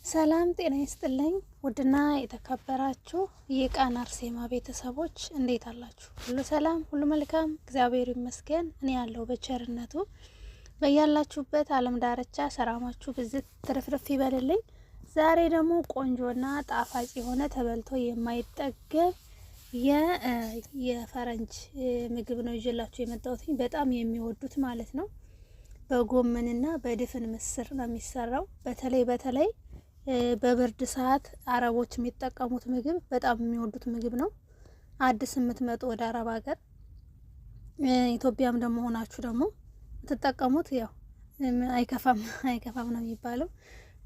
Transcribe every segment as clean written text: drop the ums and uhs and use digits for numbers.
ሰላም ጤና ይስጥልኝ ውድና የተከበራችሁ የቃና አርሴማ ቤተሰቦች እንዴት አላችሁ? ሁሉ ሰላም፣ ሁሉ መልካም፣ እግዚአብሔር ይመስገን። እኔ ያለው በቸርነቱ በያላችሁበት ዓለም ዳርቻ ሰላማችሁ ብዝት ትርፍርፍ ይበልልኝ። ዛሬ ደግሞ ቆንጆና ጣፋጭ የሆነ ተበልቶ የማይጠገብ የፈረንጅ ምግብ ነው ይዤላችሁ የመጣሁት። በጣም የሚወዱት ማለት ነው። በጎመንና በድፍን ምስር ነው የሚሰራው። በተለይ በብርድ ሰዓት አረቦች የሚጠቀሙት ምግብ፣ በጣም የሚወዱት ምግብ ነው። አዲስ የምትመጡ ወደ አረብ ሀገር ኢትዮጵያም ደግሞ ሆናችሁ ደግሞ የምትጠቀሙት ያው አይከፋም ነው የሚባለው።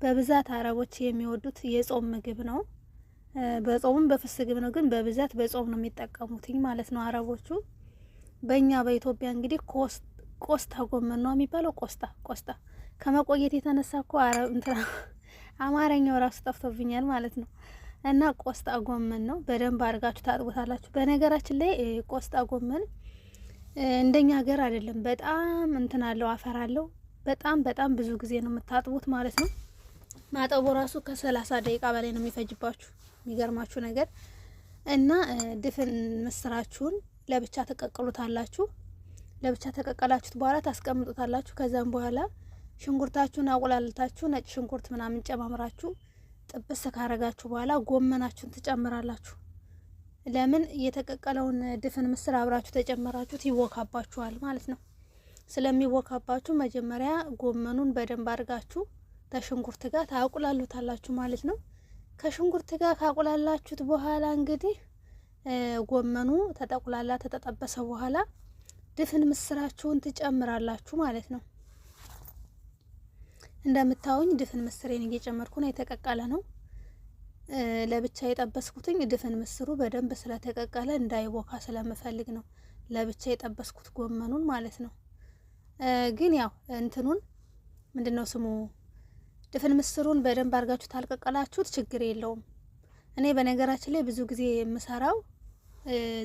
በብዛት አረቦች የሚወዱት የጾም ምግብ ነው። በጾምም በፍስግም ነው፣ ግን በብዛት በጾም ነው የሚጠቀሙትኝ ማለት ነው አረቦቹ። በእኛ በኢትዮጵያ እንግዲህ ቆስጣ ጎመን ነው የሚባለው። ቆስጣ ከመቆየት የተነሳ እኮ አማርኛው ራሱ ጠፍቶብኛል ማለት ነው። እና ቆስጣ ጎመን ነው። በደንብ አድርጋችሁ ታጥቦታላችሁ። በነገራችን ላይ ቆስጣ ጎመን እንደኛ ሀገር አይደለም። በጣም እንትን አለው፣ አፈር አለው። በጣም ብዙ ጊዜ ነው የምታጥቡት ማለት ነው። ማጠቡ ራሱ ከ30 ደቂቃ በላይ ነው የሚፈጅባችሁ። የሚገርማችሁ ነገር እና ድፍን ምስራችሁን ለብቻ ተቀቅሉታላችሁ። ለብቻ ተቀቀላችሁት በኋላ ታስቀምጡታላችሁ። ከዛም በኋላ ሽንኩርታችሁን አቁላልታችሁ ነጭ ሽንኩርት ምናምን ጨማምራችሁ ጥብስ ካረጋችሁ በኋላ ጎመናችሁን ትጨምራላችሁ። ለምን የተቀቀለውን ድፍን ምስር አብራችሁ ተጨመራችሁት ይወካባችኋል ማለት ነው። ስለሚወካባችሁ መጀመሪያ ጎመኑን በደንብ አድርጋችሁ ከሽንኩርት ጋር ታቁላሉታላችሁ ማለት ነው። ከሽንኩርት ጋር ካቁላላችሁት በኋላ እንግዲህ ጎመኑ ተጠቁላላ ተጠበሰ በኋላ ድፍን ምስራችሁን ትጨምራላችሁ ማለት ነው። እንደምታዩኝ ድፍን ምስሬን እየጨመርኩ ነው። የተቀቀለ ነው። ለብቻ የጠበስኩትኝ ድፍን ምስሩ በደንብ ስለተቀቀለ እንዳይቦካ ስለምፈልግ ነው ለብቻ የጠበስኩት ጎመኑን ማለት ነው። ግን ያው እንትኑን ምንድነው ስሙ ድፍን ምስሩን በደንብ አድርጋችሁ ታልቀቀላችሁት ችግር የለውም። እኔ በነገራችን ላይ ብዙ ጊዜ የምሰራው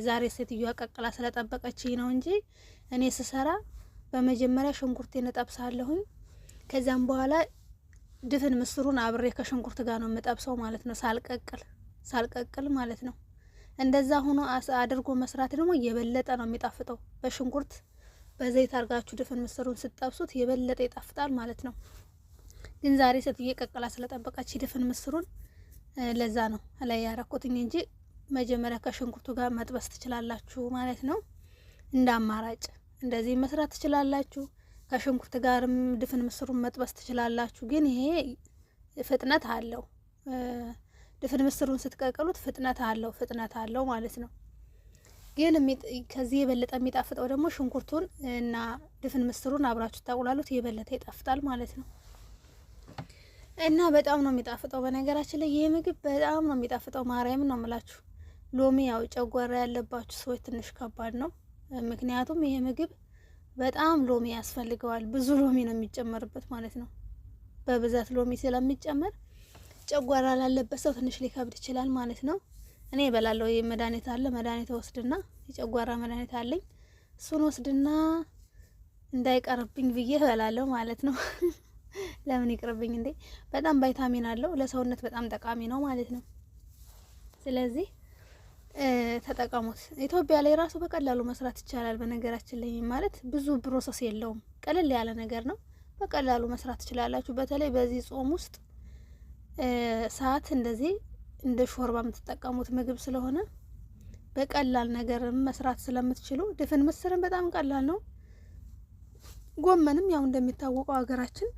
ዛሬ ሴትዮዋ ቀቅላ ስለጠበቀችኝ ነው እንጂ እኔ ስሰራ በመጀመሪያ ሽንኩርቴን እጠብሳለሁኝ። ከዛም በኋላ ድፍን ምስሩን አብሬ ከሽንኩርት ጋር ነው የምጠብሰው ማለት ነው። ሳልቀቅል ማለት ነው። እንደዛ ሆኖ አድርጎ መስራት ደግሞ የበለጠ ነው የሚጣፍጠው። በሽንኩርት በዘይት አድርጋችሁ ድፍን ምስሩን ስትጠብሱት የበለጠ ይጣፍጣል ማለት ነው። ግን ዛሬ ሴትዬ ቀቅላ ስለጠበቀች ድፍን ምስሩን ለዛ ነው ላይ ያረኩትኝ እንጂ መጀመሪያ ከሽንኩርቱ ጋር መጥበስ ትችላላችሁ ማለት ነው። እንደ አማራጭ እንደዚህ መስራት ትችላላችሁ። ከሽንኩርት ጋርም ድፍን ምስሩን መጥበስ ትችላላችሁ። ግን ይሄ ፍጥነት አለው። ድፍን ምስሩን ስትቀቅሉት ፍጥነት አለው ማለት ነው። ግን ከዚህ የበለጠ የሚጣፍጠው ደግሞ ሽንኩርቱን እና ድፍን ምስሩን አብራችሁ ታቁላሉት የበለጠ ይጣፍጣል ማለት ነው። እና በጣም ነው የሚጣፍጠው። በነገራችን ላይ ይሄ ምግብ በጣም ነው የሚጣፍጠው። ማርያምን ነው የምላችሁ። ሎሚ ያው ጨጓራ ያለባችሁ ሰዎች ትንሽ ከባድ ነው። ምክንያቱም ይሄ ምግብ በጣም ሎሚ ያስፈልገዋል። ብዙ ሎሚ ነው የሚጨመርበት ማለት ነው። በብዛት ሎሚ ስለሚጨመር ጨጓራ ላለበት ሰው ትንሽ ሊከብድ ይችላል ማለት ነው። እኔ እበላለሁ። መድኃኒት አለ፣ መድኃኒት ወስድና የጨጓራ መድኃኒት አለኝ። እሱን ወስድና እንዳይቀርብኝ ብዬ እበላለሁ ማለት ነው። ለምን ይቅርብኝ እንዴ? በጣም ቫይታሚን አለው፣ ለሰውነት በጣም ጠቃሚ ነው ማለት ነው። ስለዚህ ተጠቀሙት። ኢትዮጵያ ላይ ራሱ በቀላሉ መስራት ይቻላል። በነገራችን ላይ ማለት ብዙ ፕሮሰስ የለውም። ቀለል ያለ ነገር ነው። በቀላሉ መስራት ትችላላችሁ። በተለይ በዚህ ጾም ውስጥ ሰዓት እንደዚህ እንደ ሾርባ የምትጠቀሙት ምግብ ስለሆነ በቀላል ነገር መስራት ስለምትችሉ ድፍን ምስርን በጣም ቀላል ነው። ጎመንም ያው እንደሚታወቀው ሀገራችን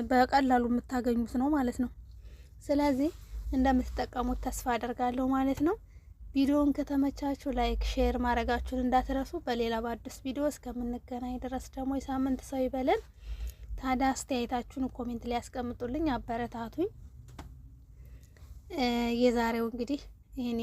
በቀላሉ የምታገኙት ነው ማለት ነው። ስለዚህ እንደምትጠቀሙት ተስፋ አደርጋለሁ ማለት ነው። ቪዲዮውን ከተመቻችሁ ላይክ፣ ሼር ማድረጋችሁን እንዳትረሱ። በሌላ በአዲስ ቪዲዮ እስከምንገናኝ ድረስ ደግሞ የሳምንት ሰው ይበለን። ታዲያ አስተያየታችሁን ኮሜንት ላይ ያስቀምጡልኝ፣ አበረታቱኝ። የዛሬው እንግዲህ ይሄን